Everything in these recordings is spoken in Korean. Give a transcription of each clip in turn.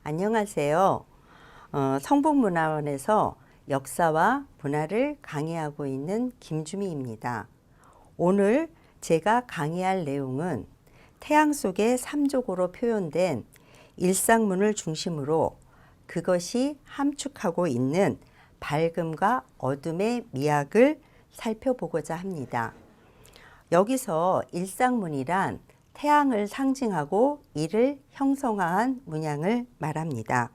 안녕하세요. 성북문화원에서 역사와 문화를 강의하고 있는 김주미입니다. 오늘 제가 강의할 내용은 태양 속의 삼족으로 표현된 일상문을 중심으로 그것이 함축하고 있는 밝음과 어둠의 미학을 살펴보고자 합니다. 여기서 일상문이란 태양을 상징하고 이를 형성화한 문양을 말합니다.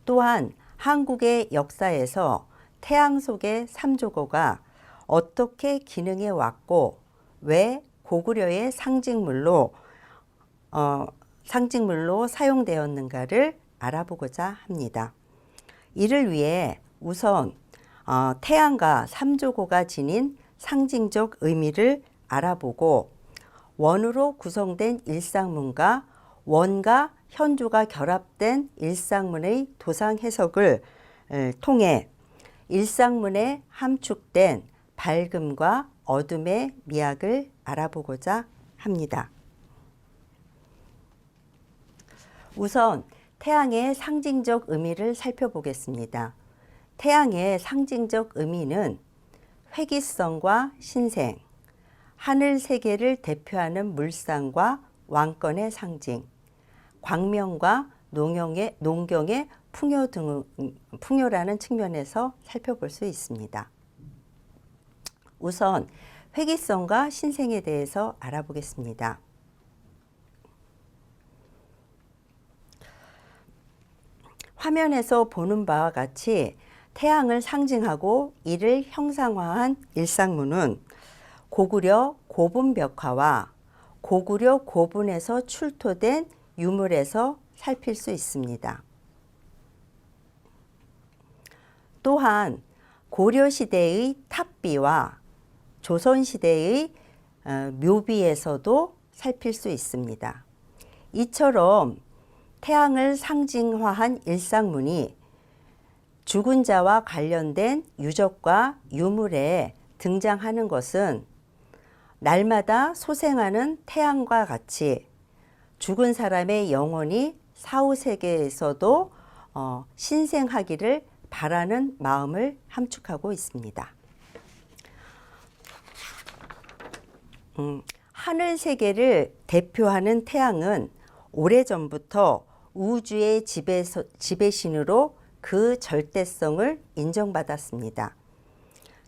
또한 한국의 역사에서 태양 속의 삼조고가 어떻게 기능해 왔고 왜 고구려의 상징물로 사용되었는가를 알아보고자 합니다. 이를 위해 우선 태양과 삼조고가 지닌 상징적 의미를 알아보고 원으로 구성된 일상문과 원과 현조가 결합된 일상문의 도상 해석을 통해 일상문에 함축된 밝음과 어둠의 미학을 알아보고자 합니다. 우선 태양의 상징적 의미를 살펴보겠습니다. 태양의 상징적 의미는 회귀성과 신생, 하늘 세계를 대표하는 물상과 왕권의 상징, 광명과 농경의 풍요라는 측면에서 살펴볼 수 있습니다. 우선 회귀성과 신생에 대해서 알아보겠습니다. 화면에서 보는 바와 같이 태양을 상징하고 이를 형상화한 일상문은 고구려 고분벽화와 고구려 고분에서 출토된 유물에서 살필 수 있습니다. 또한 고려시대의 탑비와 조선시대의 묘비에서도 살필 수 있습니다. 이처럼 태양을 상징화한 일상문이 죽은 자와 관련된 유적과 유물에 등장하는 것은 날마다 소생하는 태양과 같이 죽은 사람의 영혼이 사후세계에서도 신생하기를 바라는 마음을 함축하고 있습니다. 하늘 세계를 대표하는 태양은 오래전부터 우주의 지배신으로 그 절대성을 인정받았습니다.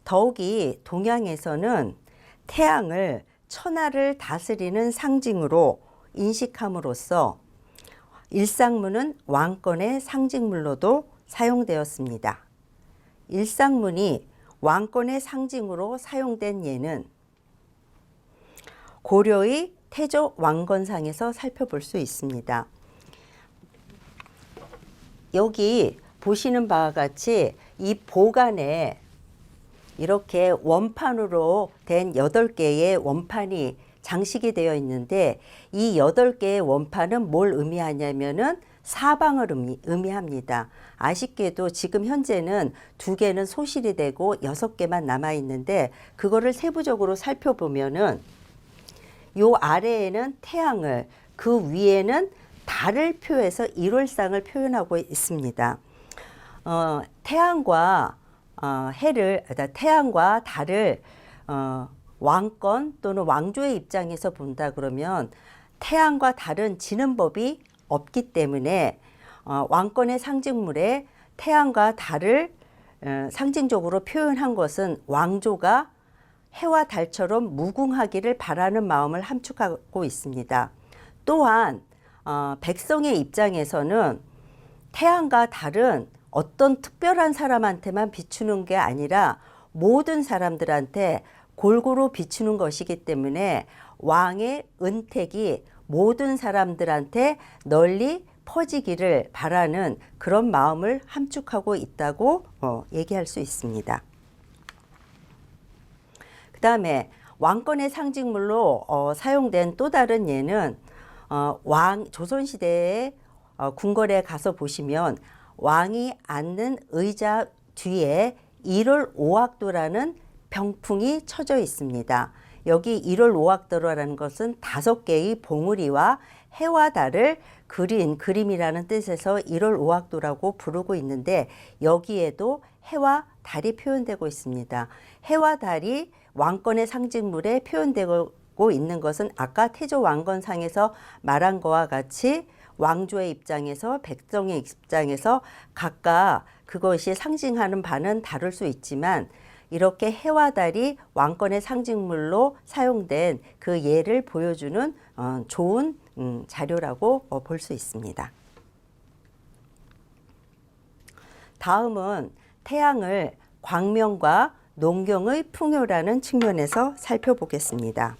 더욱이 동양에서는 태양을 천하를 다스리는 상징으로 인식함으로써 일상문은 왕권의 상징물로도 사용되었습니다. 일상문이 왕권의 상징으로 사용된 예는 고려의 태조 왕건상에서 살펴볼 수 있습니다. 여기 보시는 바와 같이 이 보관에 이렇게 원판으로 된 8개의 원판이 장식이 되어 있는데 이 8개의 원판은 뭘 의미하냐면은 사방을 의미합니다. 아쉽게도 지금 현재는 2개는 소실이 되고 6개만 남아 있는데 그거를 세부적으로 살펴보면은 요 아래에는 태양을, 그 위에는 달을 표해서 일월상을 표현하고 있습니다. 태양과 태양과 달을 왕권 또는 왕조의 입장에서 본다 그러면 태양과 달은 지는 법이 없기 때문에 왕권의 상징물에 태양과 달을 상징적으로 표현한 것은 왕조가 해와 달처럼 무궁하기를 바라는 마음을 함축하고 있습니다. 또한 백성의 입장에서는 태양과 달은 어떤 특별한 사람한테만 비추는 게 아니라 모든 사람들한테 골고루 비추는 것이기 때문에 왕의 은택이 모든 사람들한테 널리 퍼지기를 바라는 그런 마음을 함축하고 있다고 얘기할 수 있습니다. 그 다음에 왕권의 상징물로 사용된 또 다른 예는 조선시대의 궁궐에 가서 보시면 왕이 앉는 의자 뒤에 1월 5학도라는 병풍이 쳐져 있습니다. 여기 1월 5학도라는 것은 5개의 봉우리와 해와 달을 그린 그림이라는 뜻에서 1월 5학도라고 부르고 있는데 여기에도 해와 달이 표현되고 있습니다. 해와 달이 왕권의 상징물에 표현되고 있는 것은 아까 태조 왕건상에서 말한 것과 같이 왕조의 입장에서 백성의 입장에서 각각 그것이 상징하는 바는 다를 수 있지만 이렇게 해와 달이 왕권의 상징물로 사용된 그 예를 보여주는 좋은 자료라고 볼 수 있습니다. 다음은 태양을 광명과 농경의 풍요라는 측면에서 살펴보겠습니다.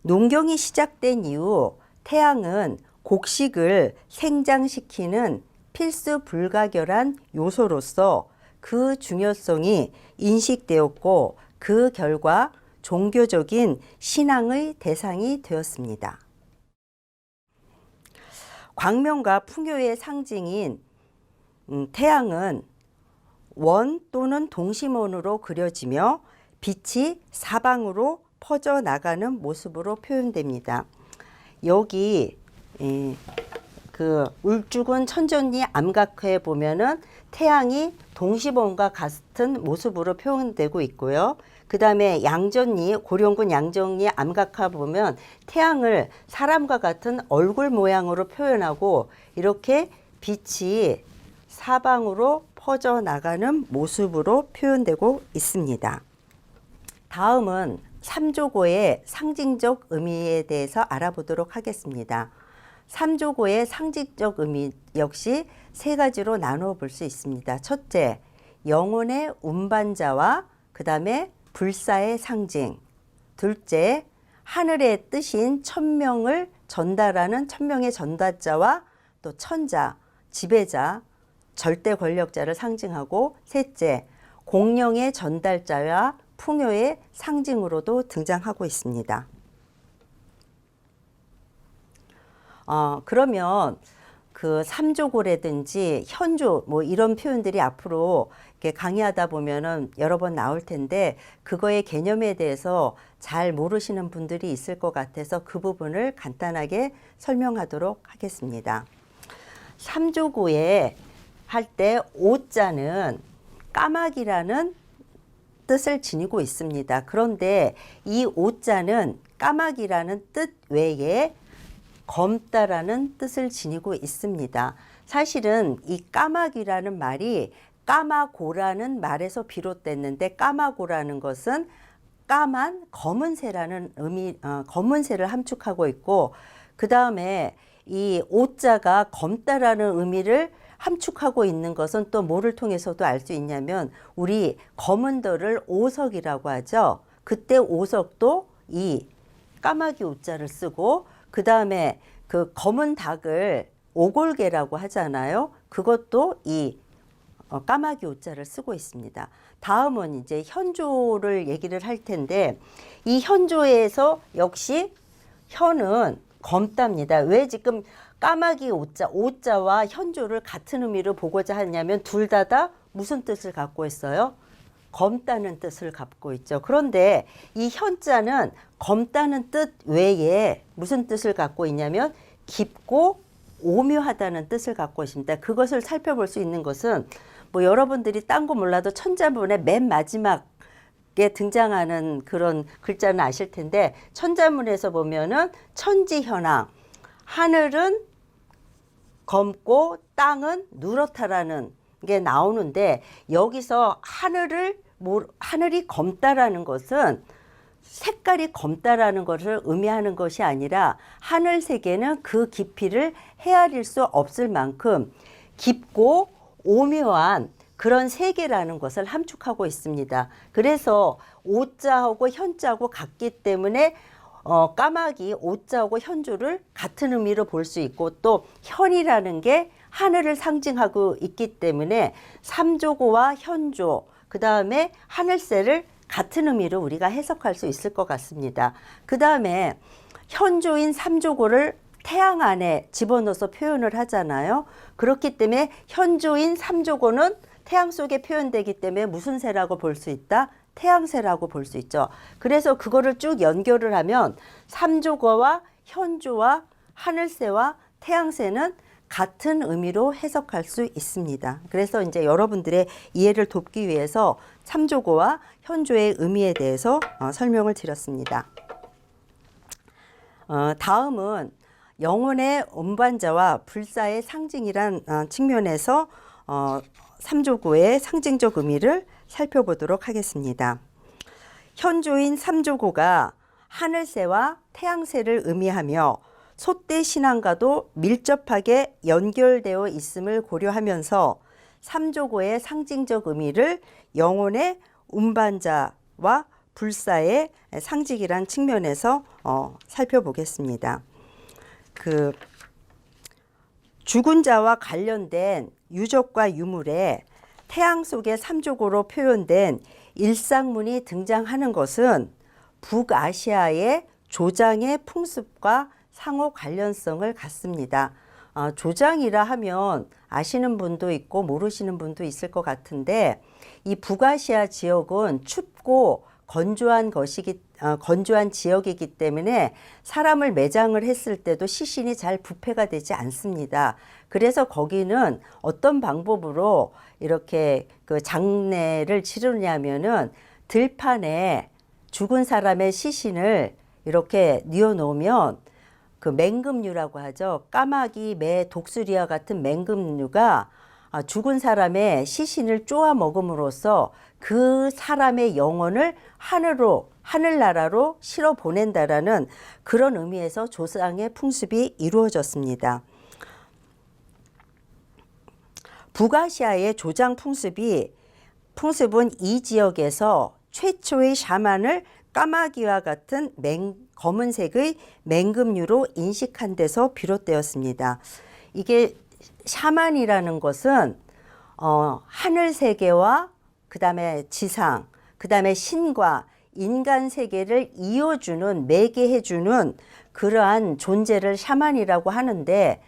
농경이 시작된 이후 태양은 곡식을 생장시키는 필수 불가결한 요소로서 그 중요성이 인식되었고 그 결과 종교적인 신앙의 대상이 되었습니다. 광명과 풍요의 상징인 태양은 원 또는 동심원으로 그려지며 빛이 사방으로 퍼져나가는 모습으로 표현됩니다. 여기 그 울주군 천전리 암각화에 보면은 태양이 동시범과 같은 모습으로 표현되고 있고요. 그 다음에 양전리, 고령군 양전리 암각화 보면 태양을 사람과 같은 얼굴 모양으로 표현하고 이렇게 빛이 사방으로 퍼져나가는 모습으로 표현되고 있습니다. 다음은 삼조고의 상징적 의미에 대해서 알아보도록 하겠습니다. 삼조고의 상징적 의미 역시 세 가지로 나누어 볼 수 있습니다. 첫째, 영혼의 운반자와 그 다음에 불사의 상징. 둘째, 하늘의 뜻인 천명을 전달하는 천명의 전달자와 또 천자, 지배자, 절대 권력자를 상징하고 셋째, 공령의 전달자와 풍요의 상징으로도 등장하고 있습니다. 그러면 그 삼조고라든지 현조 뭐 이런 표현들이 앞으로 이렇게 강의하다 보면은 여러 번 나올 텐데 그거의 개념에 대해서 잘 모르시는 분들이 있을 것 같아서 그 부분을 간단하게 설명하도록 하겠습니다. 삼조고에 할 때 오자는 까마귀라는 뜻을 지니고 있습니다. 그런데 이 오자는 까마귀라는 뜻 외에 검다라는 뜻을 지니고 있습니다. 사실은 이 까마귀라는 말이 까마고라는 말에서 비롯됐는데 까마고라는 것은 까만 검은새라는 의미, 검은새를 함축하고 있고 그 다음에 이 오자가 검다라는 의미를 함축하고 있는 것은 또 뭐를 통해서도 알 수 있냐면 우리 검은도를 오석이라고 하죠. 그때 오석도 이 까마귀 오자를 쓰고 그 다음에 그 검은 닭을 오골개라고 하잖아요. 그것도 이 까마귀 오자를 쓰고 있습니다. 다음은 이제 현조를 얘기를 할 텐데 이 현조에서 역시 현은 검답니다. 왜 지금 까마귀 오자, 오자와 현조를 같은 의미로 보고자 하냐면 둘 다 무슨 뜻을 갖고 있어요? 검다는 뜻을 갖고 있죠. 그런데 이 현자는 검다는 뜻 외에 무슨 뜻을 갖고 있냐면 깊고 오묘하다는 뜻을 갖고 있습니다. 그것을 살펴볼 수 있는 것은 뭐 여러분들이 딴 거 몰라도 천자문의 맨 마지막에 등장하는 그런 글자는 아실 텐데 천자문에서 보면은 천지현황, 하늘은 검고 땅은 누렇다라는 게 나오는데 여기서 하늘이 검다라는 것은 색깔이 검다라는 것을 의미하는 것이 아니라 하늘 세계는 그 깊이를 헤아릴 수 없을 만큼 깊고 오묘한 그런 세계라는 것을 함축하고 있습니다. 그래서 오자하고 현자하고 같기 때문에 까마귀 오자하고 현조를 같은 의미로 볼 수 있고 또 현이라는 게 하늘을 상징하고 있기 때문에 삼조고와 현조 그 다음에 하늘새를 같은 의미로 우리가 해석할 수 있을 것 같습니다. 그 다음에 현조인 삼조고를 태양 안에 집어넣어서 표현을 하잖아요. 그렇기 때문에 현조인 삼조고는 태양 속에 표현되기 때문에 무슨 새라고 볼 수 있다? 태양새라고 볼 수 있죠. 그래서 그거를 쭉 연결을 하면 삼조고와 현조와 하늘새와 태양새는 같은 의미로 해석할 수 있습니다. 그래서 이제 여러분들의 이해를 돕기 위해서 참조고와 현조의 의미에 대해서 설명을 드렸습니다. 다음은 영혼의 운반자와 불사의 상징이란 측면에서 삼조고의 상징적 의미를 살펴보도록 하겠습니다. 현조인 삼조고가 하늘새와 태양새를 의미하며 솥대 신앙과도 밀접하게 연결되어 있음을 고려하면서 삼조고의 상징적 의미를 영혼의 운반자와 불사의 상징이란 측면에서 살펴보겠습니다. 그 죽은 자와 관련된 유적과 유물에 태양 속의 삼조고로 표현된 일상문이 등장하는 것은 북아시아의 조장의 풍습과 상호 관련성을 갖습니다. 조장이라 하면 아시는 분도 있고 모르시는 분도 있을 것 같은데, 이 북아시아 지역은 춥고 건조한 지역이기 때문에 사람을 매장을 했을 때도 시신이 잘 부패가 되지 않습니다. 그래서 거기는 어떤 방법으로 이렇게 그 장례를 치르냐면은 들판에 죽은 사람의 시신을 이렇게 뉘어놓으면 그 맹금류라고 하죠. 까마귀, 매, 독수리와 같은 맹금류가 죽은 사람의 시신을 쪼아 먹음으로써 그 사람의 영혼을 하늘나라로 실어 보낸다라는 그런 의미에서 조상의 풍습이 이루어졌습니다. 북아시아의 조장 풍습은 이 지역에서 최초의 샤만을 까마귀와 같은 검은색의 맹금류로 인식한 데서 비롯되었습니다. 이게 샤만이라는 것은 하늘 세계와 그 다음에 지상, 그 다음에 신과 인간 세계를 이어주는, 매개해주는 그러한 존재를 샤만이라고 하는데,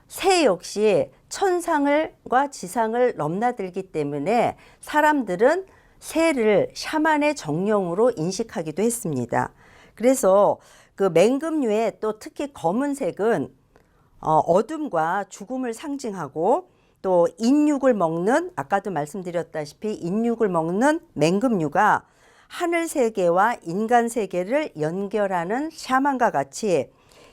새 역시 천상과 지상을 넘나들기 때문에 사람들은 새를 샤만의 정령으로 인식하기도 했습니다. 그래서 그 맹금류의 또 특히 검은색은 어둠과 죽음을 상징하고, 또 인육을 먹는, 아까도 말씀드렸다시피 인육을 먹는 맹금류가 하늘 세계와 인간 세계를 연결하는 샤만과 같이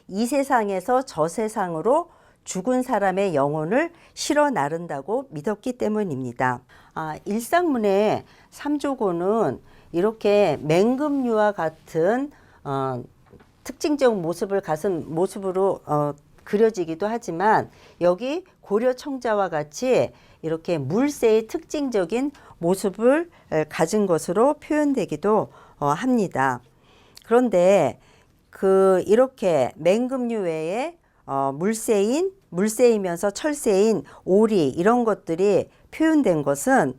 이 세상에서 저 세상으로 죽은 사람의 영혼을 실어 나른다고 믿었기 때문입니다. 일상문의 삼조고는 이렇게 맹금류와 같은 특징적 모습을 가진 모습으로 그려지기도 하지만, 여기 고려 청자와 같이 이렇게 물새의 특징적인 모습을 가진 것으로 표현되기도 합니다. 그런데 이렇게 맹금류 외에 물새이면서 철새인 오리, 이런 것들이 표현된 것은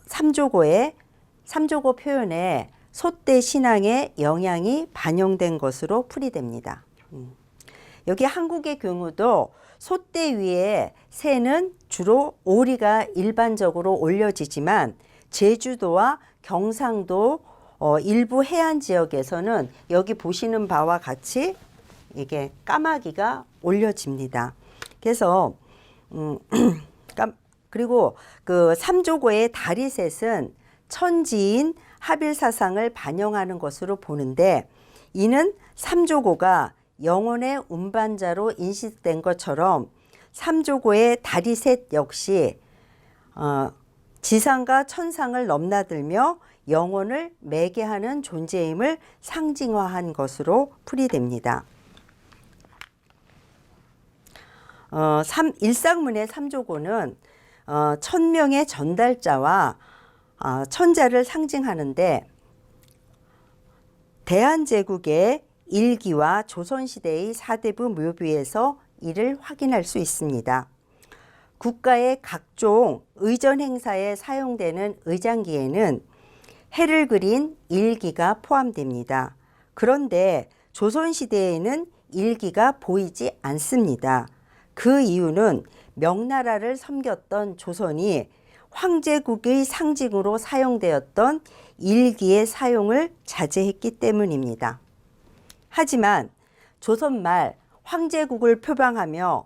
삼조고 표현에 솥대 신앙의 영향이 반영된 것으로 풀이됩니다. 여기 한국의 경우도 솥대 위에 새는 주로 오리가 일반적으로 올려지지만, 제주도와 경상도 일부 해안 지역에서는 여기 보시는 바와 같이 이게 까마귀가 올려집니다. 그래서 그리고 그 삼조고의 다리셋은 천지인 하빌사상을 반영하는 것으로 보는데, 이는 삼조고가 영혼의 운반자로 인식된 것처럼 삼조고의 다리셋 역시 지상과 천상을 넘나들며 영혼을 매개하는 존재임을 상징화한 것으로 풀이됩니다. 일상문의 삼조고는 천명의 전달자와 천자를 상징하는데, 대한제국의 일기와 조선시대의 사대부 묘비에서 이를 확인할 수 있습니다. 국가의 각종 의전 행사에 사용되는 의장기에는 해를 그린 일기가 포함됩니다. 그런데 조선시대에는 일기가 보이지 않습니다. 그 이유는 명나라를 섬겼던 조선이 황제국의 상징으로 사용되었던 일기의 사용을 자제했기 때문입니다. 하지만 조선 말 황제국을 표방하며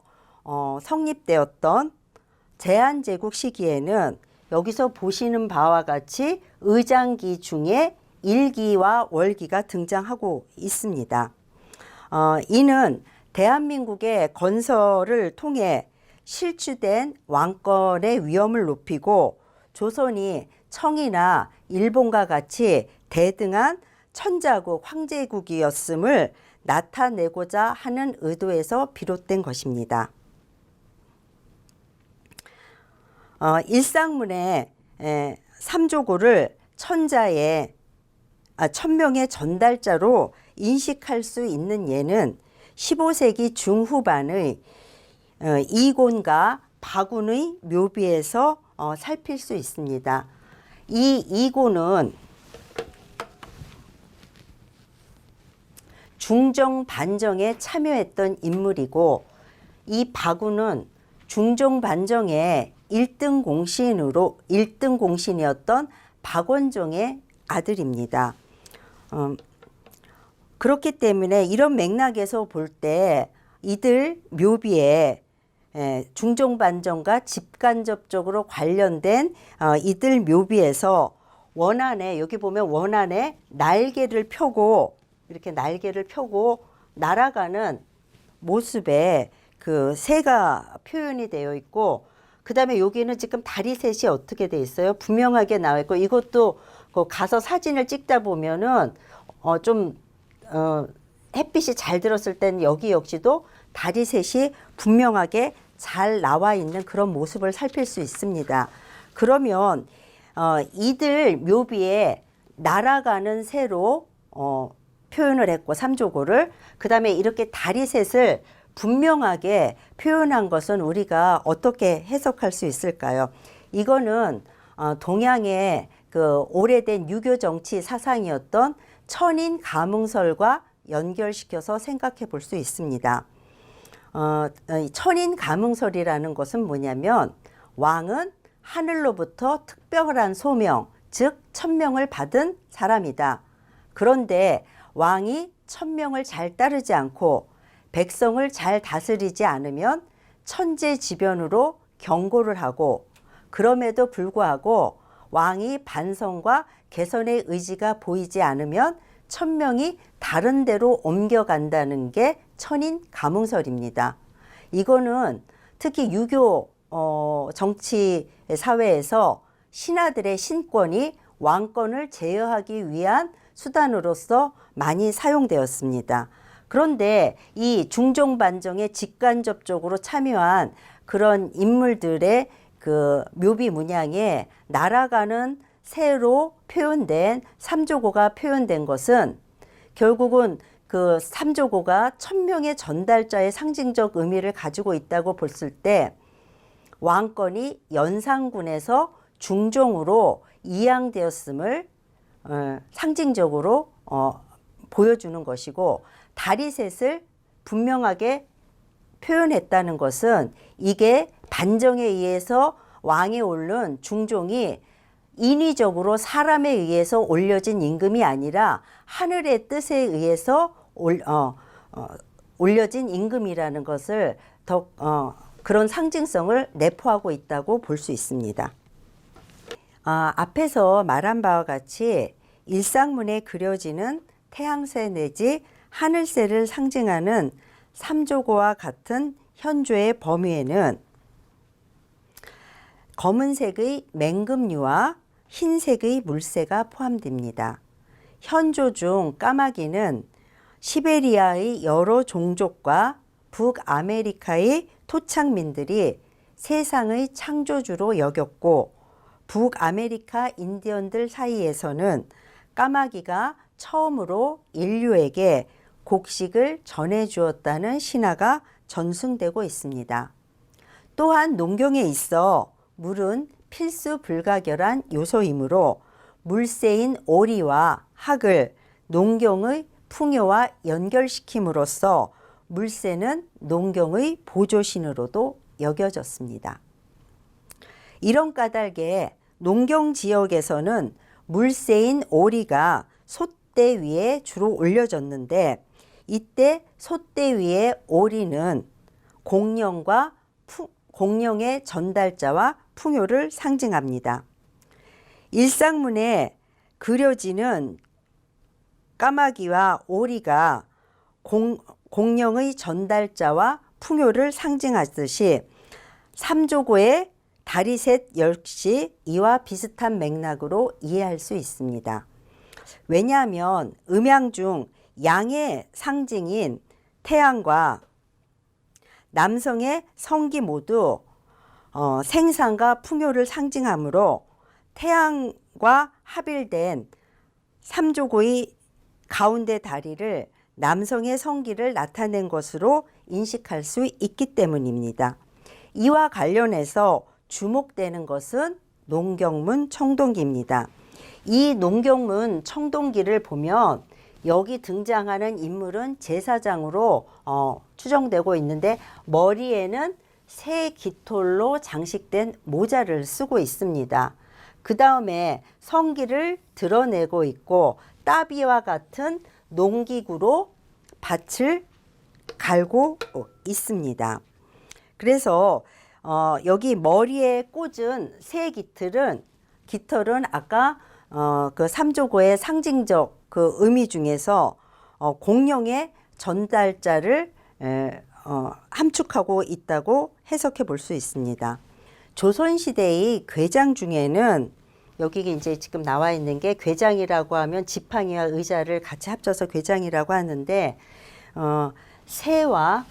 성립되었던 제한제국 시기에는 여기서 보시는 바와 같이 의장기 중에 일기와 월기가 등장하고 있습니다. 이는 대한민국의 건설을 통해 실추된 왕권의 위험을 높이고 조선이 청이나 일본과 같이 대등한 천자국 황제국이었음을 나타내고자 하는 의도에서 비롯된 것입니다. 일상문의 삼조고를 천명의 전달자로 인식할 수 있는 예는 15세기 중후반의 이곤과 바군의 묘비에서 살필 수 있습니다. 이 이곤은 중종 반정에 참여했던 인물이고, 이 바군은 중종 반정의 1등 공신이었던 박원종의 아들입니다. 그렇기 때문에 이런 맥락에서 볼 때 이들 묘비에 중종 반정과 직간접적으로 관련된 이들 묘비에서 원안에, 여기 보면 원안에 날개를 펴고 이렇게 날개를 펴고 날아가는 모습에 그 새가 표현이 되어 있고, 그 다음에 여기는 지금 다리셋이 어떻게 돼 있어요? 분명하게 나와 있고, 이것도 가서 사진을 찍다 보면은 햇빛이 잘 들었을 땐 여기 역시도 다리셋이 분명하게 잘 나와 있는 그런 모습을 살필 수 있습니다. 그러면 이들 묘비에 날아가는 새로 표현을 했고, 삼조고를, 그 다음에 이렇게 다리셋을 분명하게 표현한 것은 우리가 어떻게 해석할 수 있을까요? 이거는 동양의 그 오래된 유교 정치 사상이었던 천인 가문설과 연결시켜서 생각해 볼 수 있습니다. 천인 가문설이라는 것은 뭐냐면, 왕은 하늘로부터 특별한 소명, 즉 천명을 받은 사람이다. 그런데 왕이 천명을 잘 따르지 않고 백성을 잘 다스리지 않으면 천재지변으로 경고를 하고, 그럼에도 불구하고 왕이 반성과 개선의 의지가 보이지 않으면 천명이 다른 데로 옮겨간다는 게 천인 가문설입니다. 이거는 특히 유교 정치 사회에서 신하들의 신권이 왕권을 제어하기 위한 수단으로서 많이 사용되었습니다. 그런데 이 중종 반정에 직간접적으로 참여한 그런 인물들의 그 묘비 문양에 날아가는 새로 표현된 삼조고가 표현된 것은 결국은 그 삼조고가 천명의 전달자의 상징적 의미를 가지고 있다고 봤을 때, 왕권이 연산군에서 중종으로 이양되었음을 상징적으로 보여주는 것이고, 다리셋을 분명하게 표현했다는 것은 이게 반정에 의해서 왕에 오른 중종이 인위적으로 사람에 의해서 올려진 임금이 아니라 하늘의 뜻에 의해서 올려진 임금이라는 것을 그런 상징성을 내포하고 있다고 볼 수 있습니다. 앞에서 말한 바와 같이 일상문에 그려지는 태양새 내지 하늘새를 상징하는 삼조고와 같은 현조의 범위에는 검은색의 맹금류와 흰색의 물새가 포함됩니다. 현조 중 까마귀는 시베리아의 여러 종족과 북아메리카의 토착민들이 세상의 창조주로 여겼고, 북아메리카 인디언들 사이에서는 까마귀가 처음으로 인류에게 곡식을 전해주었다는 신화가 전승되고 있습니다. 또한 농경에 있어 물은 필수 불가결한 요소이므로 물새인 오리와 학을 농경의 풍요와 연결시킴으로써 물새는 농경의 보조신으로도 여겨졌습니다. 이런 까닭에 농경 지역에서는 물새인 오리가 솥대 위에 주로 올려졌는데, 이때 솥대 위의 오리는 공령의 전달자와 풍요를 상징합니다. 일상문에 그려지는 까마귀와 오리가 공령의 전달자와 풍요를 상징하듯이 삼조고의 다리셋 역시 이와 비슷한 맥락으로 이해할 수 있습니다. 왜냐하면 음양 중 양의 상징인 태양과 남성의 성기 모두 생산과 풍요를 상징하므로 태양과 합일된 삼조고의 가운데 다리를 남성의 성기를 나타낸 것으로 인식할 수 있기 때문입니다. 이와 관련해서 주목되는 것은 농경문 청동기입니다. 이 농경문 청동기를 보면 여기 등장하는 인물은 제사장으로 추정되고 있는데 머리에는 새 깃털로 장식된 모자를 쓰고 있습니다. 그 다음에 성기를 드러내고 있고 따비와 같은 농기구로 밭을 갈고 있습니다. 그래서 여기 머리에 꽂은 새 깃털은 아까 그 삼조고의 상징적 그 의미 중에서 공령의 전달자를 함축하고 있다고 해석해 볼 수 있습니다. 조선시대의 괴장 중에는 여기 이제 지금 나와 있는 게 괴장이라고 하면 지팡이와 의자를 같이 합쳐서 괴장이라고 하는데 새와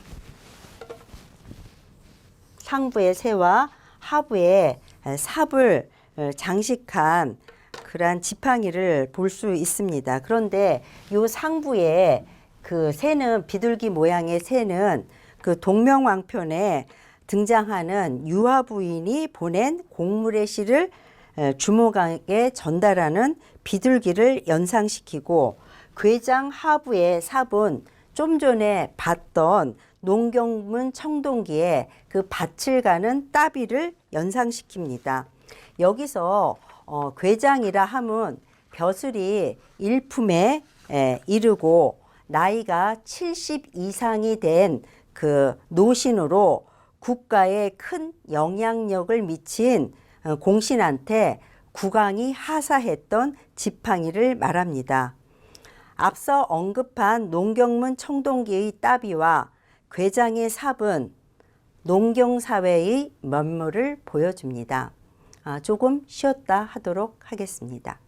상부의 새와 하부의 삽을 장식한 그러한 지팡이를 볼 수 있습니다. 그런데 이 상부에 그 새는 비둘기 모양의 새는 그 동명왕편에 등장하는 유화 부인이 보낸 공물의 시를 주목하게 전달하는 비둘기를 연상시키고 괴장 하부의 삽은 좀 전에 봤던 농경문 청동기에 그 밭을 가는 따비를 연상시킵니다. 여기서 괴장이라 함은 벼슬이 일품에 이르고 나이가 70 이상이 된 그 노신으로 국가에 큰 영향력을 미친 공신한테 국왕이 하사했던 지팡이를 말합니다. 앞서 언급한 농경문 청동기의 따비와 괴장의 삽은 농경사회의 면모를 보여줍니다. 조금 쉬었다 하도록 하겠습니다.